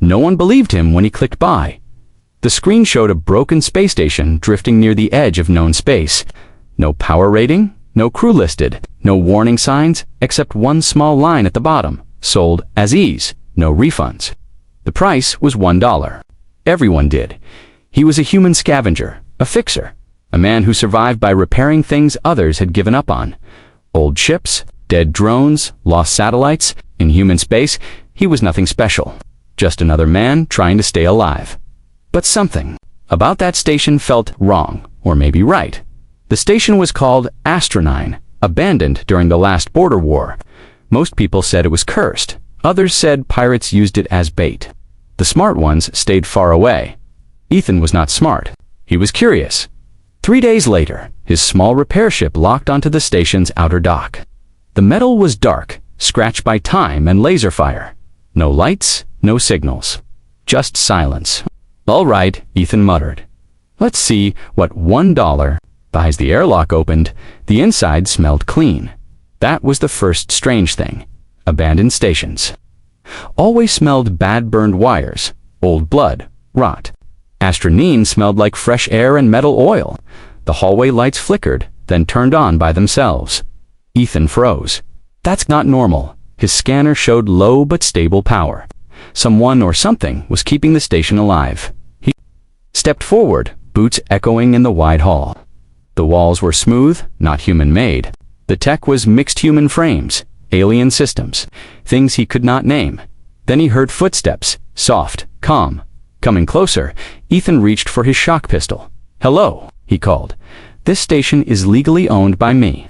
No one believed him when he clicked buy. The screen showed a broken space station drifting near the edge of known space. No power rating, no crew listed, no warning signs, except one small line at the bottom. Sold as is, no refunds. The price was $1. Everyone did. He was a human scavenger, a fixer, a man who survived by repairing things others had given up on. Old ships, dead drones, lost satellites. In human space, he was nothing special. Just another man trying to stay alive. But something about that station felt wrong, or maybe right. The station was called Astronine, abandoned during the last border war. Most people said it was cursed. Others said pirates used it as bait. The smart ones stayed far away. Ethan was not smart. He was curious. 3 days later, his small repair ship locked onto the station's outer dock. The metal was dark, scratched by time and laser fire. No lights, no signals. Just silence. "All right," Ethan muttered. "Let's see what $1 buys." The airlock opened. The inside smelled clean. That was the first strange thing. Abandoned stations always smelled bad burned wires, old blood, rot. Astronine smelled like fresh air and metal oil. The hallway lights flickered, then turned on by themselves. Ethan froze. That's not normal. His scanner showed low but stable power. Someone or something was keeping the station alive. He stepped forward, boots echoing in the wide hall. The walls were smooth, not human-made. The tech was mixed human frames, alien systems, things he could not name. Then he heard footsteps, soft, calm. Coming closer, Ethan reached for his shock pistol. "Hello," he called. "This station is legally owned by me."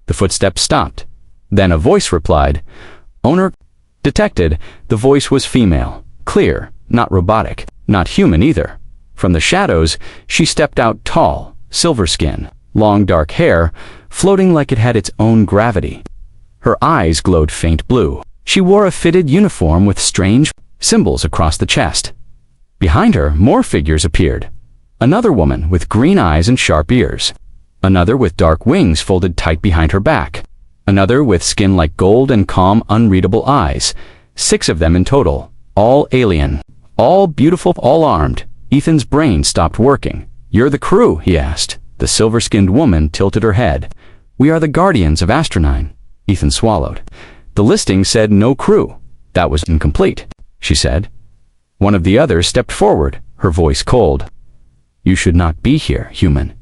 The footsteps stopped. Then a voice replied. "Owner detected." The voice was female, clear, not robotic, not human either. From the shadows, she stepped out tall, silver skin, long dark hair, floating like it had its own gravity. Her eyes glowed faint blue. She wore a fitted uniform with strange symbols across the chest. Behind her, more figures appeared. Another woman with green eyes and sharp ears. Another with dark wings folded tight behind her back. Another with skin like gold and calm, unreadable eyes. 6 of them in total, all alien, all beautiful, all armed. Ethan's brain stopped working. "You're the crew?" he asked. The silver-skinned woman tilted her head. "We are the guardians of Astronine." Ethan swallowed. The listing said no crew. That was incomplete, she said. One of the others stepped forward, her voice cold. "You should not be here, human."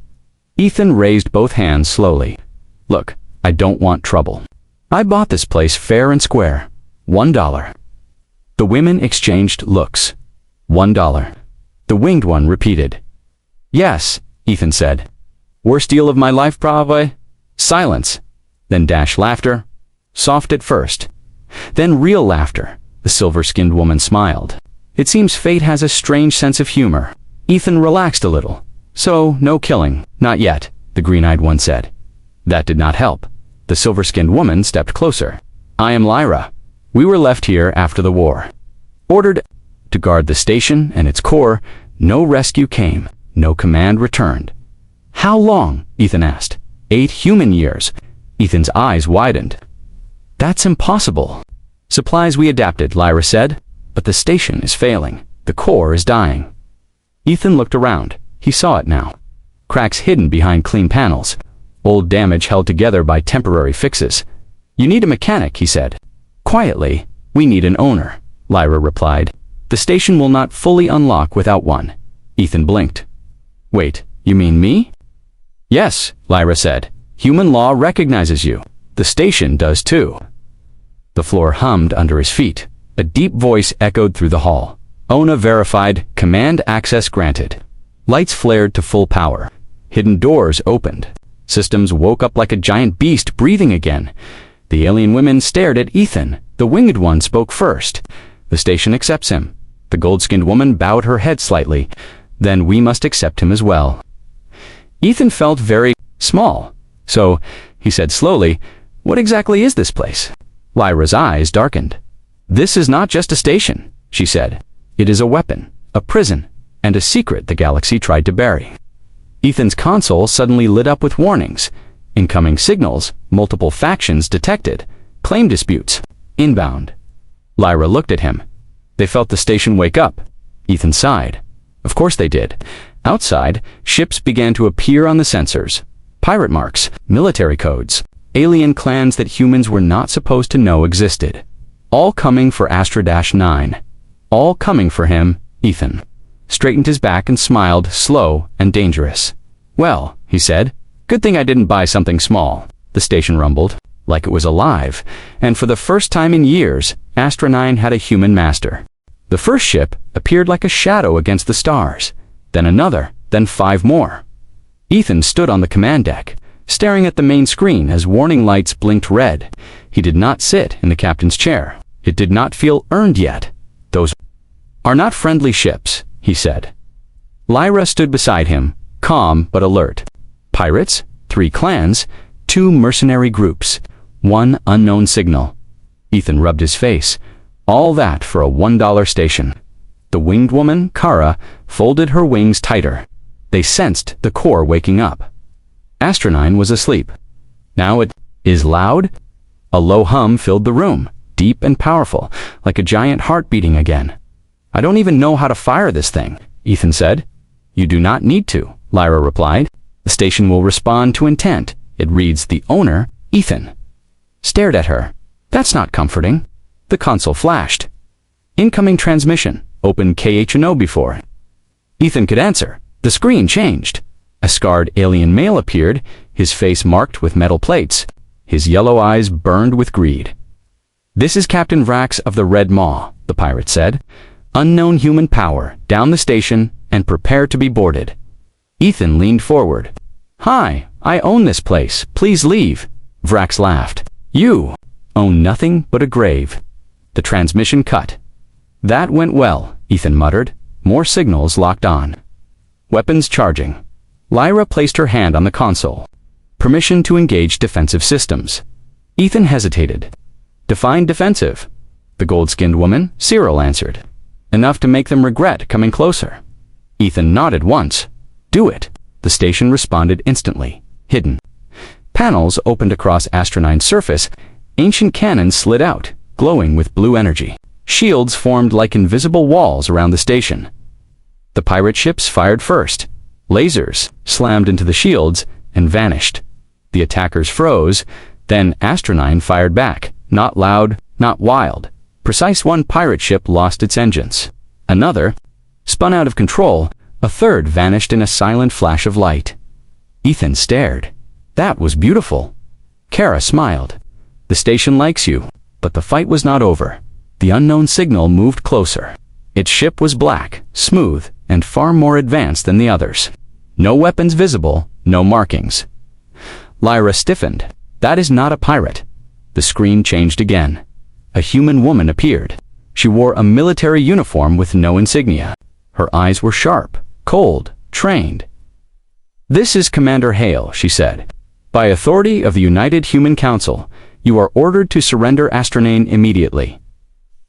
Ethan raised both hands slowly. "Look, I don't want trouble. I bought this place fair and square. $1. The women exchanged looks. $1. The winged one repeated. "Yes," Ethan said. "Worst deal of my life, probably." Silence. Then dash laughter. Soft at first. Then real laughter. The silver-skinned woman smiled. "It seems fate has a strange sense of humor." Ethan relaxed a little. "So, no killing. Not yet," the green-eyed one said. That did not help. The silver-skinned woman stepped closer. "I am Lyra. We were left here after the war. Ordered to guard the station and its core. No rescue came. No command returned." "How long?" Ethan asked. 8 human years." Ethan's eyes widened. "That's impossible." "Supplies we adapted," Lyra said. "But the station is failing. The core is dying." Ethan looked around. He saw it now. Cracks hidden behind clean panels. Old damage held together by temporary fixes. "You need a mechanic," he said. Quietly. "We need an owner," Lyra replied. "The station will not fully unlock without one." Ethan blinked. "Wait, you mean me?" "Yes," Lyra said. "Human law recognizes you. The station does too." The floor hummed under his feet. A deep voice echoed through the hall. "Owner verified. Command access granted." Lights flared to full power. Hidden doors opened. Systems woke up like a giant beast breathing again. The alien women stared at Ethan. The winged one spoke first. "The station accepts him." The gold-skinned woman bowed her head slightly. "Then we must accept him as well." Ethan felt very small. "So," he said slowly, "what exactly is this place?" Lyra's eyes darkened. "This is not just a station," she said. "It is a weapon, a prison, and a secret the galaxy tried to bury." Ethan's console suddenly lit up with warnings. Incoming signals, multiple factions detected, claim disputes, inbound. Lyra looked at him. They felt the station wake up. Ethan sighed. Of course they did. Outside, ships began to appear on the sensors. Pirate marks, military codes, alien clans that humans were not supposed to know existed. All coming for Astra-9. All coming for him, Ethan. Straightened his back and smiled, slow and dangerous. Well, he said, good thing I didn't buy something small. The station rumbled, like it was alive, and for the first time in years, Astra-9 had a human master. The first ship appeared like a shadow against the stars, then another, then 5 more. Ethan stood on the command deck, staring at the main screen as warning lights blinked red. He did not sit in the captain's chair. It did not feel earned yet. Those are not friendly ships, he said. Lyra stood beside him, calm but alert. Pirates, 3 clans, 2 mercenary groups, 1 unknown signal. Ethan rubbed his face. All that for a $1 station. The winged woman, Kara, folded her wings tighter. They sensed the core waking up. Astra-9 was asleep. Now it is loud. A low hum filled the room, deep and powerful, like a giant heart beating again. I don't even know how to fire this thing, Ethan said. You do not need to, Lyra replied. The station will respond to intent. It reads the owner, Ethan. Stared at her. That's not comforting. The console flashed. Incoming transmission. Open KHNO before. Ethan could answer. The screen changed. A scarred alien male appeared, his face marked with metal plates. His yellow eyes burned with greed. This is Captain Vrax of the Red Maw, the pirate said. Unknown human power, down the station, and prepare to be boarded. Ethan leaned forward. Hi, I own this place. Please leave. Vrax laughed. You own nothing but a grave. The transmission cut. That went well, Ethan muttered. More signals locked on. Weapons charging. Lyra placed her hand on the console. Permission to engage defensive systems. Ethan hesitated. Define defensive. The gold-skinned woman, Cyril, answered. Enough to make them regret coming closer. Ethan nodded once. Do it. The station responded instantly. Hidden. Panels opened across Astra-9's surface. Ancient cannons slid out, glowing with blue energy. Shields formed like invisible walls around the station. The pirate ships fired first. Lasers slammed into the shields and vanished. The attackers froze. Then Astra-9 fired back. Not loud, not wild. Precise. One pirate ship lost its engines. Another spun out of control. A third vanished in a silent flash of light. Ethan stared. That was beautiful. Kara smiled. The station likes you. But the fight was not over. The unknown signal moved closer. Its ship was black, smooth, and far more advanced than the others. No weapons visible, no markings. Lyra stiffened. That is not a pirate. The screen changed again. A human woman appeared. She wore a military uniform with no insignia. Her eyes were sharp, cold, trained. This is Commander Hale, she said. By authority of the United Human Council, you are ordered to surrender Astra-9 immediately.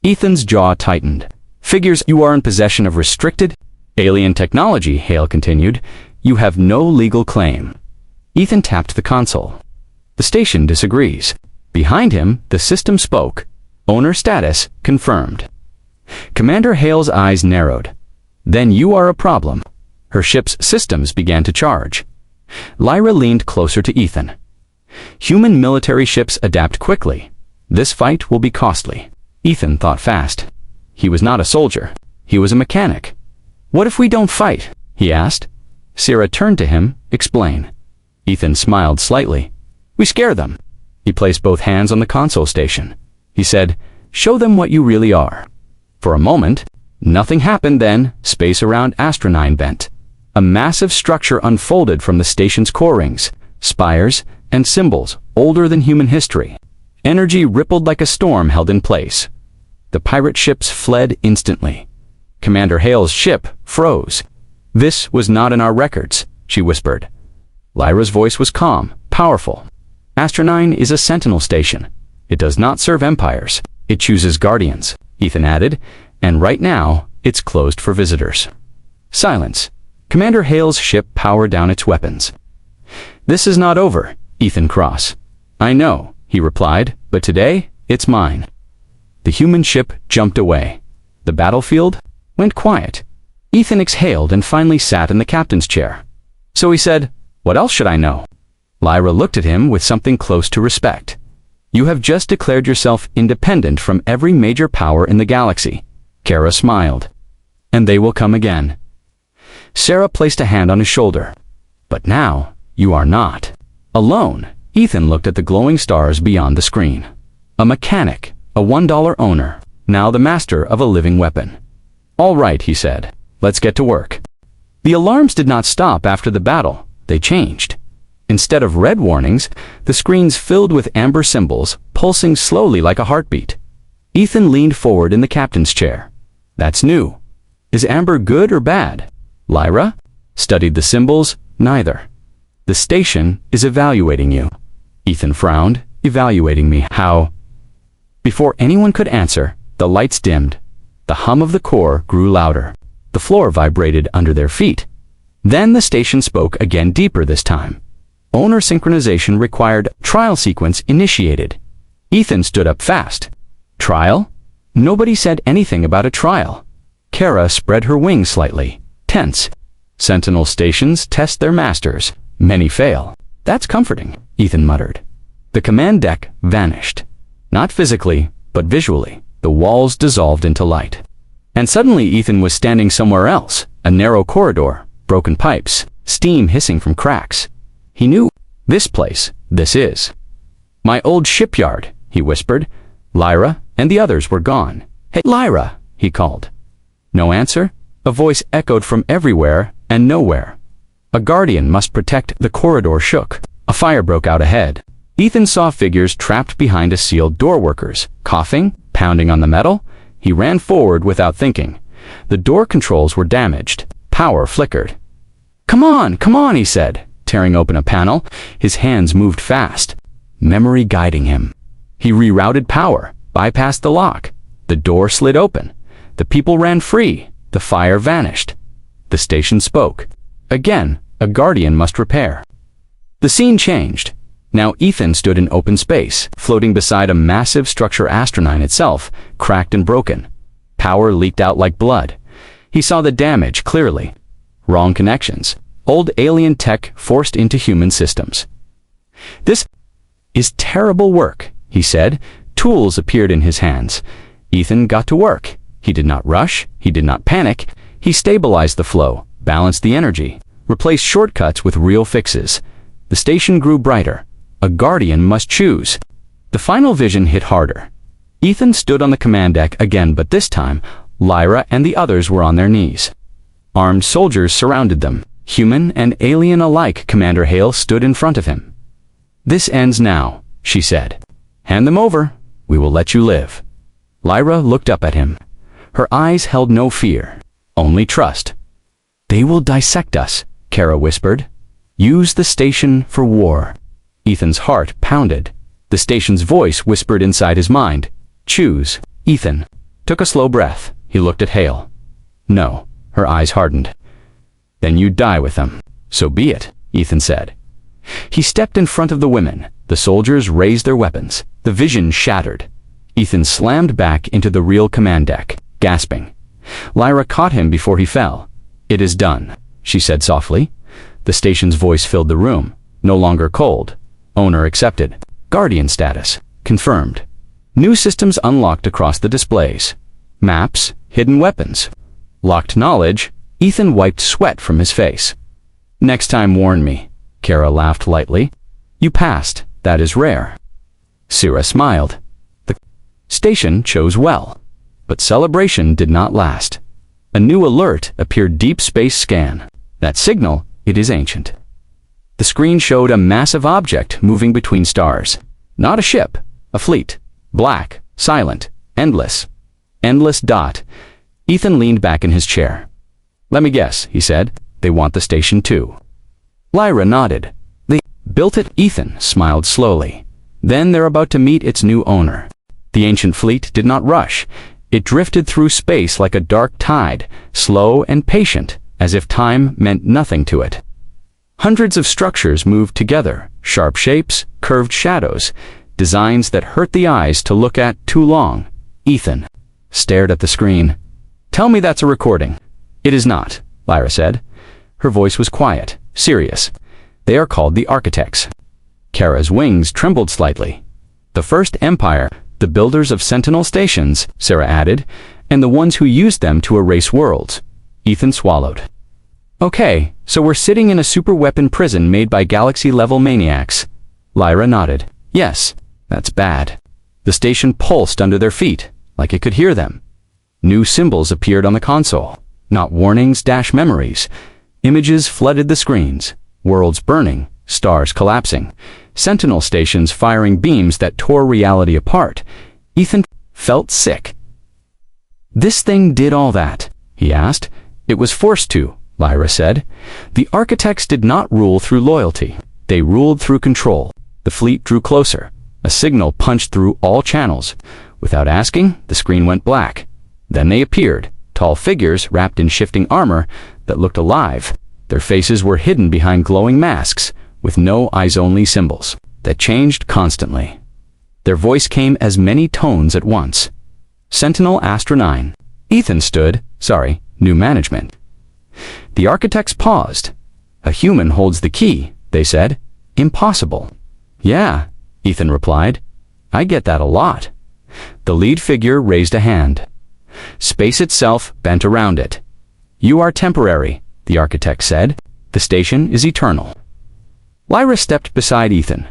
Ethan's jaw tightened. Figures you are in possession of restricted alien technology, Hale continued. You have no legal claim. Ethan tapped the console. The station disagrees. Behind him, the system spoke. Owner status confirmed. Commander Hale's eyes narrowed. Then you are a problem. Her ship's systems began to charge. Lyra leaned closer to Ethan. Human military ships adapt quickly. This fight will be costly. Ethan thought fast. He was not a soldier. He was a mechanic. What if we don't fight? He asked. Sarah turned to him. Explain. Ethan smiled slightly. We scare them. He placed both hands on the console station. He said, show them what you really are. For a moment, nothing happened. Then space around Astra-9 bent. A massive structure unfolded from the station's core rings, spires, and symbols older than human history. Energy rippled like a storm held in place. The pirate ships fled instantly. Commander Hale's ship froze. This was not in our records, she whispered. Lyra's voice was calm, powerful. Astra-9 is a Sentinel station. It does not serve empires. It chooses guardians, Ethan added, and right now, it's closed for visitors. Silence. Commander Hale's ship powered down its weapons. This is not over, Ethan Cross. I know, he replied, but today, it's mine. The human ship jumped away. The battlefield went quiet. Ethan exhaled and finally sat in the captain's chair. So he said, "What else should I know?" Lyra looked at him with something close to respect. "You have just declared yourself independent from every major power in the galaxy." Kara smiled. "And they will come again." Sarah placed a hand on his shoulder. "But now, you are not alone." Ethan looked at the glowing stars beyond the screen. A mechanic, a $1 owner, now the master of a living weapon. "All right," he said. "Let's get to work." The alarms did not stop after the battle. They changed. Instead of red warnings, the screens filled with amber symbols, pulsing slowly like a heartbeat. Ethan leaned forward in the captain's chair. "That's new. Is amber good or bad?" Lyra studied the symbols. "Neither. The station is evaluating you." Ethan frowned. "Evaluating me? How?" Before anyone could answer, the lights dimmed. The hum of the core grew louder. The floor vibrated under their feet. Then the station spoke again, deeper this time. Owner synchronization required. Trial sequence initiated. Ethan stood up fast. Trial? Nobody said anything about a trial. Kara spread her wings slightly. Tense. Sentinel Stations test their masters. Many fail. "That's comforting," Ethan muttered. The command deck vanished. Not physically, but visually. The walls dissolved into light. And suddenly Ethan was standing somewhere else. A narrow corridor, broken pipes, steam hissing from cracks. He knew. "This place, this is my old shipyard," he whispered. Lyra and the others were gone. "Hey, Lyra," he called. No answer. A voice echoed from everywhere and nowhere. A guardian must protect. The corridor shook. A fire broke out ahead. Ethan saw figures trapped behind a sealed door, workers, coughing, pounding on the metal. He ran forward without thinking. The door controls were damaged. Power flickered. Come on," he said, tearing open a panel. His hands moved fast, memory guiding him. He rerouted power, bypassed the lock. The door slid open. The people ran free. The fire vanished. The station spoke. Again, a guardian must repair. The scene changed. Now Ethan stood in open space, floating beside a massive structure, Astronaut itself, cracked and broken. Power leaked out like blood. He saw the damage clearly. Wrong connections. Old alien tech forced into human systems. "This is terrible work," he said. Tools appeared in his hands. Ethan got to work. He did not rush. He did not panic. He stabilized the flow, balanced the energy, replaced shortcuts with real fixes. The station grew brighter. A guardian must choose. The final vision hit harder. Ethan stood on the command deck again, but this time, Lyra and the others were on their knees. Armed soldiers surrounded them. Human and alien alike. Commander Hale stood in front of him. "This ends now," she said. "Hand them over. We will let you live." Lyra looked up at him. Her eyes held no fear, only trust. "They will dissect us," Kara whispered. "Use the station for war." Ethan's heart pounded. The station's voice whispered inside his mind. "Choose." Ethan took a slow breath. He looked at Hale. "No." Her eyes hardened. "Then you die with them." "So be it," Ethan said. He stepped in front of the women. The soldiers raised their weapons. The vision shattered. Ethan slammed back into the real command deck, gasping. Lyra caught him before he fell. "It is done," she said softly. The station's voice filled the room. No longer cold. Owner accepted. Guardian status confirmed. New systems unlocked across the displays. Maps, hidden weapons, locked knowledge. Ethan wiped sweat from his face. "Next time warn me." Kara laughed lightly. "You passed. That is rare." Sira smiled. The station chose well. But celebration did not last. A new alert appeared. Deep space scan. That signal, it is ancient. The screen showed a massive object moving between stars. Not a ship, a fleet. Black, silent, endless. Endless dot. Ethan leaned back in his chair. "Let me guess," he said. "They want the station too." Lyra nodded. "They built it." Ethan smiled slowly. "Then they're about to meet its new owner." The ancient fleet did not rush. It drifted through space like a dark tide, slow and patient, as if time meant nothing to it. Hundreds of structures moved together, sharp shapes, curved shadows, designs that hurt the eyes to look at too long. Ethan stared at the screen. Tell me that's a recording. It is not, Lyra said. Her voice was quiet, serious. They are called the Architects. Kara's wings trembled slightly. The First Empire, the builders of Sentinel Stations, Sarah added, and the ones who used them to erase worlds. Ethan swallowed. Okay, so we're sitting in a superweapon prison made by galaxy-level maniacs. Lyra nodded. Yes, that's bad. The station pulsed under their feet, like it could hear them. New symbols appeared on the console. Not warnings, memories. Images flooded the screens. Worlds burning, stars collapsing. Sentinel stations firing beams that tore reality apart. Ethan felt sick. This thing did all that, he asked. It was forced to, Lyra said. The Architects did not rule through loyalty. They ruled through control. The fleet drew closer. A signal punched through all channels. Without asking, the screen went black. Then they appeared, tall figures wrapped in shifting armor that looked alive. Their faces were hidden behind glowing masks, with no eyes-only symbols that changed constantly. Their voice came as many tones at once. Sentinel Astra 9. Ethan stood, new management. The Architects paused. A human holds the key, they said. Impossible. Yeah, Ethan replied. I get that a lot. The lead figure raised a hand. Space itself bent around it. You are temporary, the Architect said. The station is eternal. Lyra stepped beside Ethan.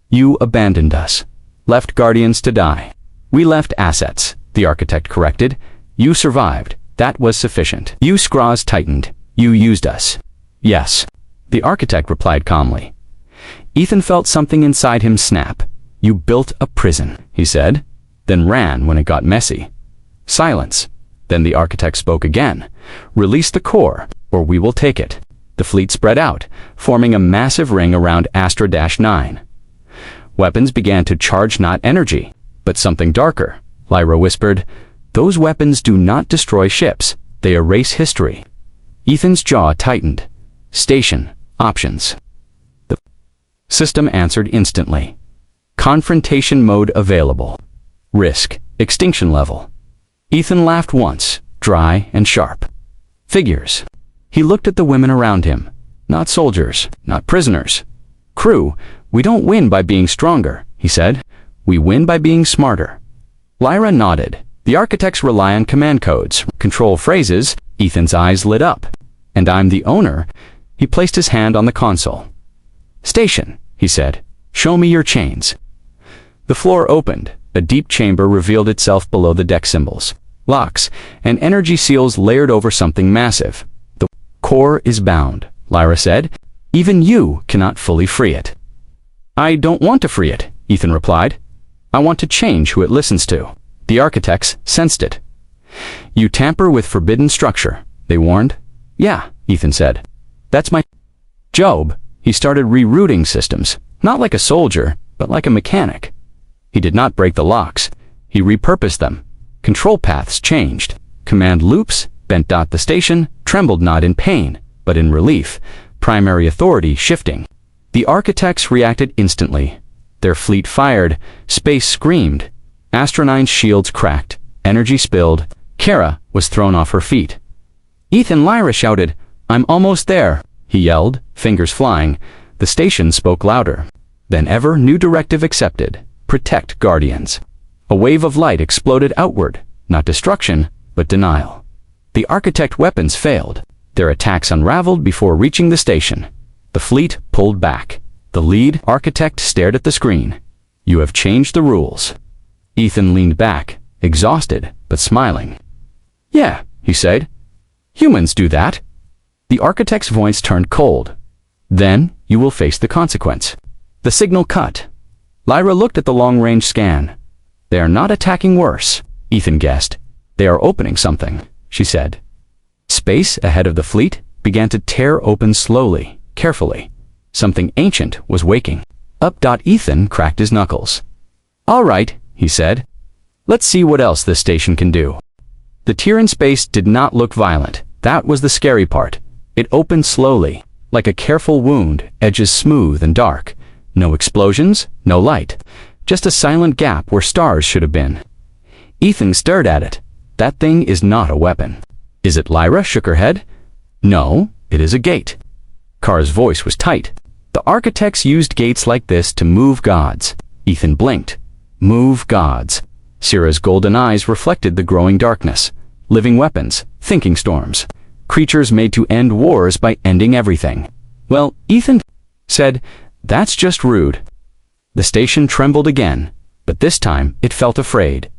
You abandoned us. Left Guardians to die. We left assets, the Architect corrected. You survived. That was sufficient. You scraws tightened. You used us. Yes, the Architect replied calmly. Ethan felt something inside him snap. You built a prison, he said, then ran when it got messy. Silence. Then the Architect spoke again. Release the core, or we will take it. The fleet spread out, forming a massive ring around Astra-9. Weapons began to charge not energy, but something darker. Lyra whispered, those weapons do not destroy ships. They erase history. Ethan's jaw tightened. Station. Options. The system answered instantly. Confrontation mode available. Risk. Extinction level. Ethan laughed once, dry and sharp. Figures. He looked at the women around him. Not soldiers, not prisoners. Crew, we don't win by being stronger, he said. We win by being smarter. Lyra nodded. The Architects rely on command codes, control phrases. Ethan's eyes lit up. And I'm the owner. He placed his hand on the console. Station, he said. Show me your chains. The floor opened. A deep chamber revealed itself below the deck symbols. Locks and energy seals layered over something massive. The core is bound, Lyra said. Even you cannot fully free it. I don't want to free it, Ethan replied. I want to change who it listens to. The Architects sensed it. You tamper with forbidden structure, they warned. Yeah, Ethan said. That's my job. He started rerouting systems, not like a soldier, but like a mechanic. He did not break the locks. He repurposed them. Control paths changed. Command loops bent. The station trembled not in pain, but in relief. Primary authority shifting. The Architects reacted instantly. Their fleet fired. Space screamed. Astra 9's shields cracked. Energy spilled. Kara was thrown off her feet. Ethan Lyra shouted, I'm almost there, he yelled, fingers flying. The station spoke louder. Than ever, new directive accepted. Protect Guardians. A wave of light exploded outward, not destruction, but denial. The Architect weapons failed. Their attacks unraveled before reaching the station. The fleet pulled back. The lead Architect stared at the screen. You have changed the rules. Ethan leaned back, exhausted, but smiling. Yeah, he said. Humans do that. The Architect's voice turned cold. Then you will face the consequence. The signal cut. Lyra looked at the long-range scan. They are not attacking worse, Ethan guessed. They are opening something, she said. Space ahead of the fleet began to tear open slowly, carefully. Something ancient was waking. Up. Ethan cracked his knuckles. All right, he said. Let's see what else this station can do. The tear in space did not look violent. That was the scary part. It opened slowly, like a careful wound, edges smooth and dark. No explosions, no light. Just a silent gap where stars should have been. Ethan stared at it. That thing is not a weapon. Is it? Lyra shook her head. No, it is a gate. Kara's voice was tight. The architects used gates like this to move gods. Ethan blinked. Move gods. Syrah's golden eyes reflected the growing darkness. Living weapons, thinking storms. Creatures made to end wars by ending everything. Well, Ethan said, that's just rude. The station trembled again, but this time it felt afraid.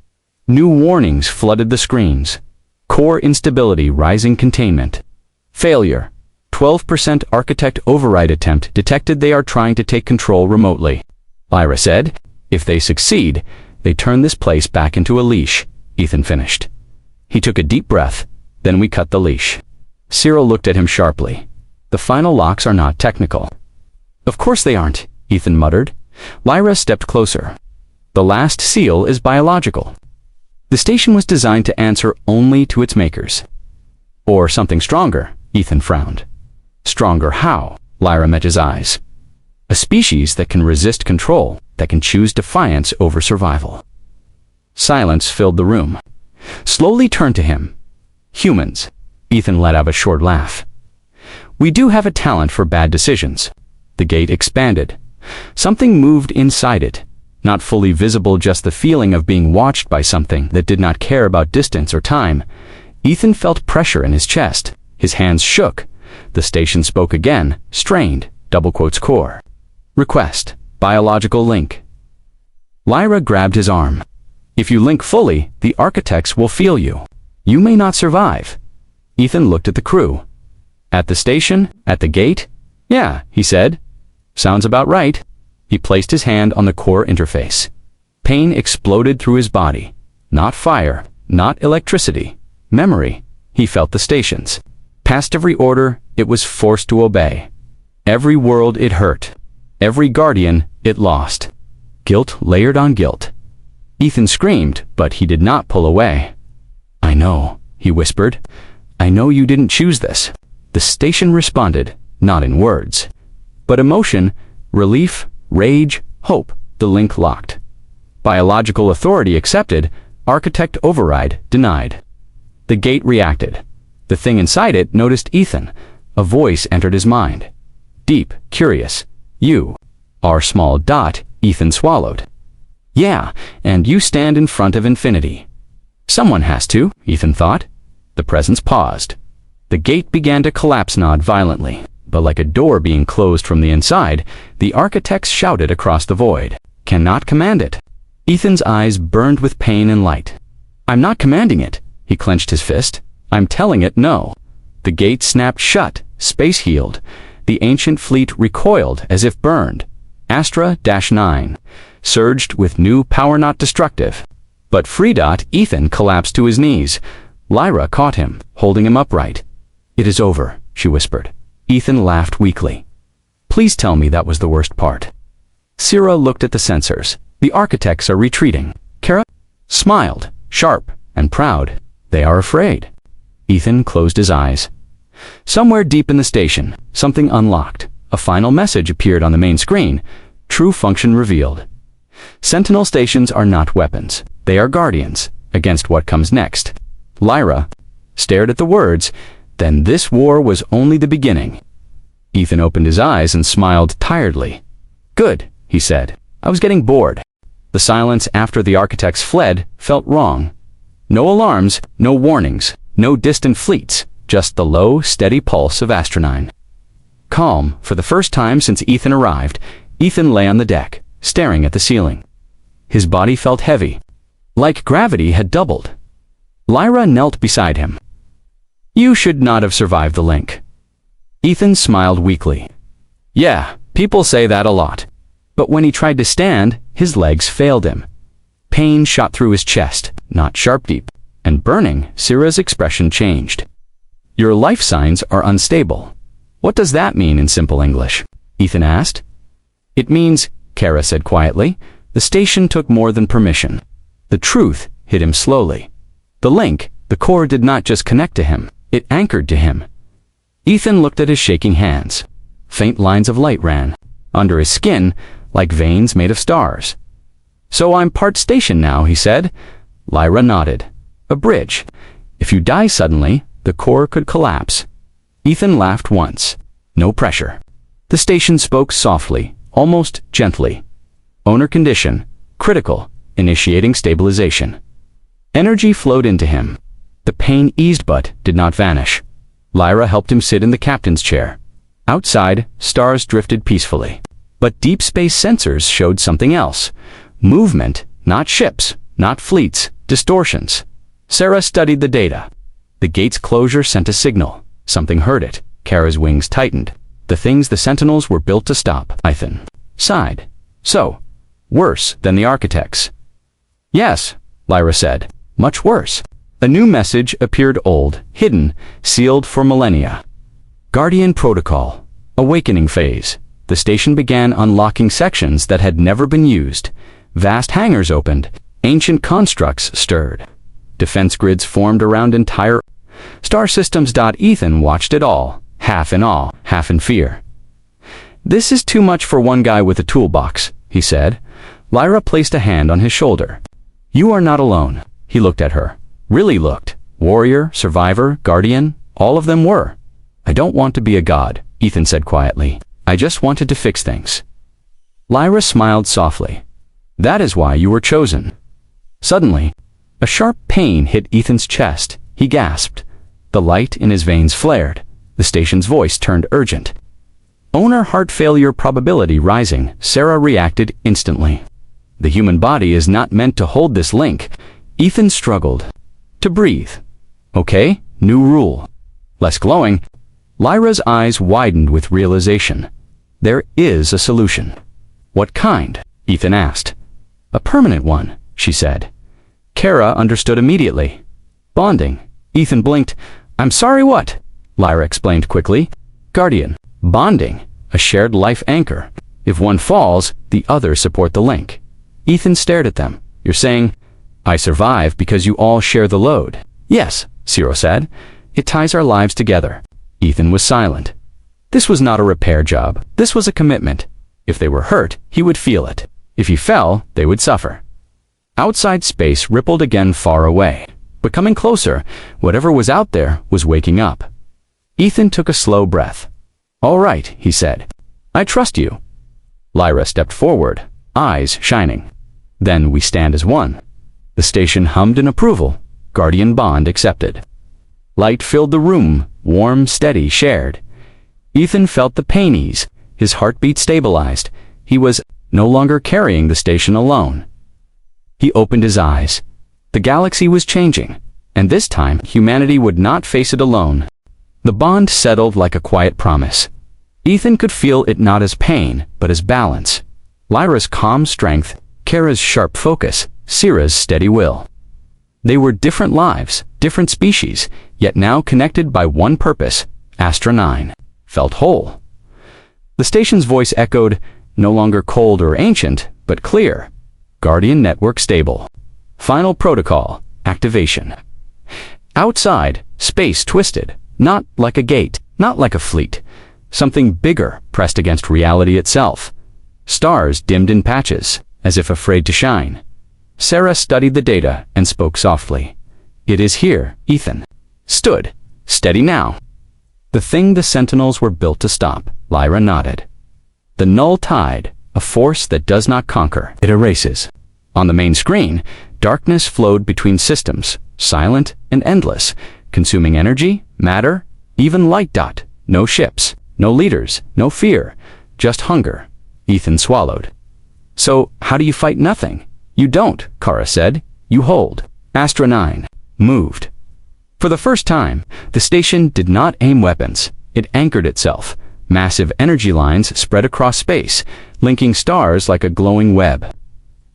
New warnings flooded the screens. Core instability, rising containment. Failure. 12% architect override attempt detected. They are trying to take control remotely. Lyra said, if they succeed, they turn this place back into a leash. Ethan finished. He took a deep breath, then we cut the leash. Cyril looked at him sharply. The final locks are not technical. Of course they aren't, Ethan muttered. Lyra stepped closer. The last seal is biological. The station was designed to answer only to its makers. Or something stronger, Ethan frowned. Stronger how? Lyra met his eyes. A species that can resist control, that can choose defiance over survival. Silence filled the room. Slowly turned to him. Humans. Ethan let out a short laugh. We do have a talent for bad decisions. The gate expanded. Something moved inside it. Not fully visible, just the feeling of being watched by something that did not care about distance or time. Ethan felt pressure in his chest. His hands shook. The station spoke again, strained, double quotes core. Request, biological link. Lyra grabbed his arm. If you link fully, the architects will feel you. You may not survive. Ethan looked at the crew. At the station? At the gate? Yeah, he said. Sounds about right. He placed his hand on the core interface. Pain exploded through his body. Not fire, not electricity. Memory. He felt the stations. Past every order, it was forced to obey. Every world it hurt. Every guardian it lost. Guilt layered on guilt. Ethan screamed, but he did not pull away. I know, he whispered. I know you didn't choose this. The station responded, not in words, but emotion, relief, rage, hope. The link locked. Biological authority accepted, architect override denied. The gate reacted. The thing inside it noticed Ethan. A voice entered his mind. Deep, curious. You are small dot, Ethan swallowed. Yeah, and you stand in front of infinity. Someone has to, Ethan thought. The presence paused. The gate began to collapse, not violently, but like a door being closed from the inside. The architects shouted across the void. Cannot command it. Ethan's eyes burned with pain and light. I'm not commanding it. He clenched his fist. I'm telling it no. The gate snapped shut, space healed. The ancient fleet recoiled as if burned. Astra-9 surged with new power, not destructive. But Ethan collapsed to his knees. Lyra caught him, holding him upright. It is over, she whispered. Ethan laughed weakly. Please tell me that was the worst part. Syrah looked at the sensors. The architects are retreating. Kara smiled, sharp and proud. They are afraid. Ethan closed his eyes. Somewhere deep in the station, something unlocked. A final message appeared on the main screen. True function revealed. Sentinel Stations are not weapons. They are guardians against what comes next. Lyra stared at the words. Then this war was only the beginning. Ethan opened his eyes and smiled tiredly. Good, he said. I was getting bored. The silence after the architects fled felt wrong. No alarms, no warnings, no distant fleets, just the low, steady pulse of Astra-9. Calm, for the first time since Ethan arrived, Ethan lay on the deck, staring at the ceiling. His body felt heavy, like gravity had doubled. Lyra knelt beside him. You should not have survived the link. Ethan smiled weakly. Yeah, people say that a lot. But when he tried to stand, his legs failed him. Pain shot through his chest, not sharp deep, and burning. Syrah's expression changed. Your life signs are unstable. What does that mean in simple English? Ethan asked. It means, Kara said quietly, the station took more than permission. The truth hit him slowly. The link, the core, did not just connect to him, it anchored to him. Ethan looked at his shaking hands. Faint lines of light ran under his skin, like veins made of stars. So I'm part station now, he said. Lyra nodded. a bridge. If you die suddenly, the core could collapse. Ethan laughed once. No pressure. The station spoke softly, almost gently. Owner condition, critical, initiating stabilization. Energy flowed into him. The pain eased but did not vanish. Lyra helped him sit in the captain's chair. Outside, stars drifted peacefully. But deep space sensors showed something else. Movement, not ships, not fleets, distortions. Sarah studied the data. The gate's closure sent a signal. Something heard it. Kara's wings tightened. The things the Sentinels were built to stop. Ethan sighed. So, worse than the architects. Yes, Lyra said. Much worse. A new message appeared, old, hidden, sealed for millennia. Guardian Protocol. Awakening phase. The station began unlocking sections that had never been used. Vast hangars opened. Ancient constructs stirred. Defense grids formed around entire star systems. Ethan watched it all, half in awe, half in fear. This is too much for one guy with a toolbox, he said. Lyra placed a hand on his shoulder. You are not alone. He looked at her. Really looked. Warrior, survivor, guardian, all of them were. I don't want to be a god, Ethan said quietly. I just wanted to fix things. Lyra smiled softly. That is why you were chosen. Suddenly, a sharp pain hit Ethan's chest. He gasped. The light in his veins flared. The station's voice turned urgent. Owner heart failure probability rising. Sarah reacted instantly. The human body is not meant to hold this link. Ethan struggled to breathe. Okay, new rule. Less glowing. Lyra's eyes widened with realization. There is a solution. What kind? Ethan asked. A permanent one, she said. Kara understood immediately. Bonding. Ethan blinked. I'm sorry, what? Lyra explained quickly. Guardian. Bonding. A shared life anchor. If one falls, the others support the link. Ethan stared at them. You're saying, I survive because you all share the load. Yes, Ciro said. It ties our lives together. Ethan was silent. This was not a repair job. This was a commitment. If they were hurt, he would feel it. If he fell, they would suffer. Outside space rippled again far away. But coming closer, whatever was out there was waking up. Ethan took a slow breath. All right, he said. I trust you. Lyra stepped forward, eyes shining. Then we stand as one. The station hummed in approval. Guardian bond accepted. Light filled the room, warm, steady, shared. Ethan felt the pain ease. His heartbeat stabilized. He was no longer carrying the station alone. He opened his eyes. The galaxy was changing, and this time humanity would not face it alone. The bond settled like a quiet promise. Ethan could feel it not as pain, but as balance. Lyra's calm strength, Kara's sharp focus, Sira's steady will. They were different lives, different species, yet now connected by one purpose. Astra 9 felt whole. The station's voice echoed, no longer cold or ancient, but clear. Guardian network stable. Final protocol, activation. Outside, space twisted, not like a gate, not like a fleet. Something bigger pressed against reality itself. Stars dimmed in patches, as if afraid to shine. Sarah studied the data and spoke softly. It is here, Ethan. Stood, steady now. The thing the Sentinels were built to stop, Lyra nodded. The null tide, a force that does not conquer, it erases. On the main screen, darkness flowed between systems, silent and endless, consuming energy, matter, even light. No ships, no leaders, no fear, just hunger. Ethan swallowed. So, how do you fight nothing? You don't, Kara said. You hold. Astra 9 moved. For the first time, the station did not aim weapons. It anchored itself. Massive energy lines spread across space, linking stars like a glowing web.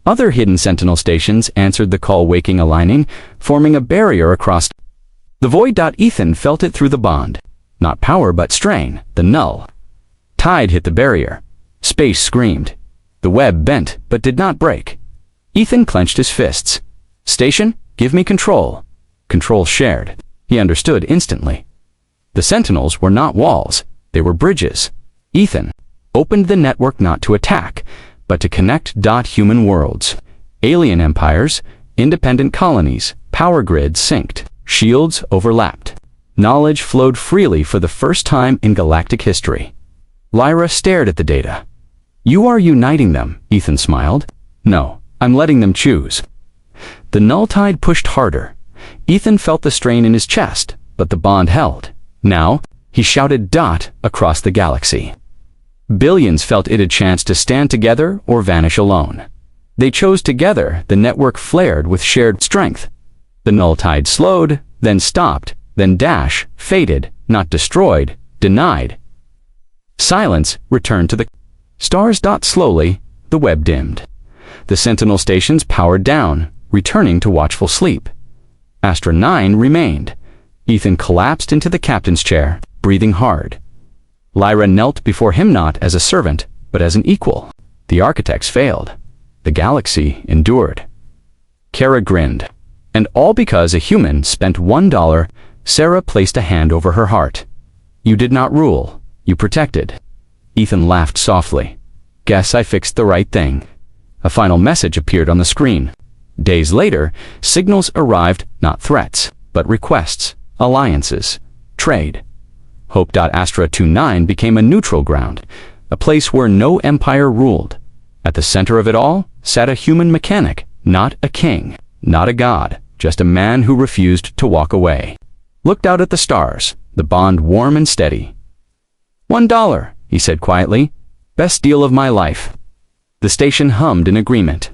Other hidden Sentinel stations answered the call, waking, aligning, forming a barrier across the void. Ethan felt it through the bond. Not power but strain, the null. Tide hit the barrier. Space screamed. The web bent but did not break. Ethan clenched his fists. Station, give me control. Control shared. He understood instantly. The Sentinels were not walls. They were bridges. Ethan opened the network not to attack, but to connect. Human worlds, alien empires, independent colonies, Power grids synced. Shields overlapped. Knowledge flowed freely for the first time in galactic history. Lyra stared at the data. "You are uniting them," Ethan smiled. "No, I'm letting them choose." The null tide pushed harder. Ethan felt the strain in his chest, but the bond held. Now, he shouted "Dot" across the galaxy. Billions felt it a chance to stand together or vanish alone. They chose together. The network flared with shared strength. The null tide slowed, then stopped, then dash, faded, not destroyed, denied. Silence returned to the stars. Slowly, the web dimmed. The Sentinel Stations powered down, returning to watchful sleep. Astra 9 remained. Ethan collapsed into the captain's chair, breathing hard. Lyra knelt before him not as a servant, but as an equal. The architects failed. The galaxy endured. Kara grinned. And all because a human spent $1. Sarah placed a hand over her heart. "You did not rule. You protected." Ethan laughed softly. "Guess I fixed the right thing." A final message appeared on the screen. Days later, signals arrived, not threats, but requests, alliances, trade. Hope.Astra 29 became a neutral ground, a place where no empire ruled. At the center of it all sat a human mechanic, not a king, not a god, just a man who refused to walk away. Looked out at the stars, the bond warm and steady. $1, he said quietly. "Best deal of my life." The station hummed in agreement.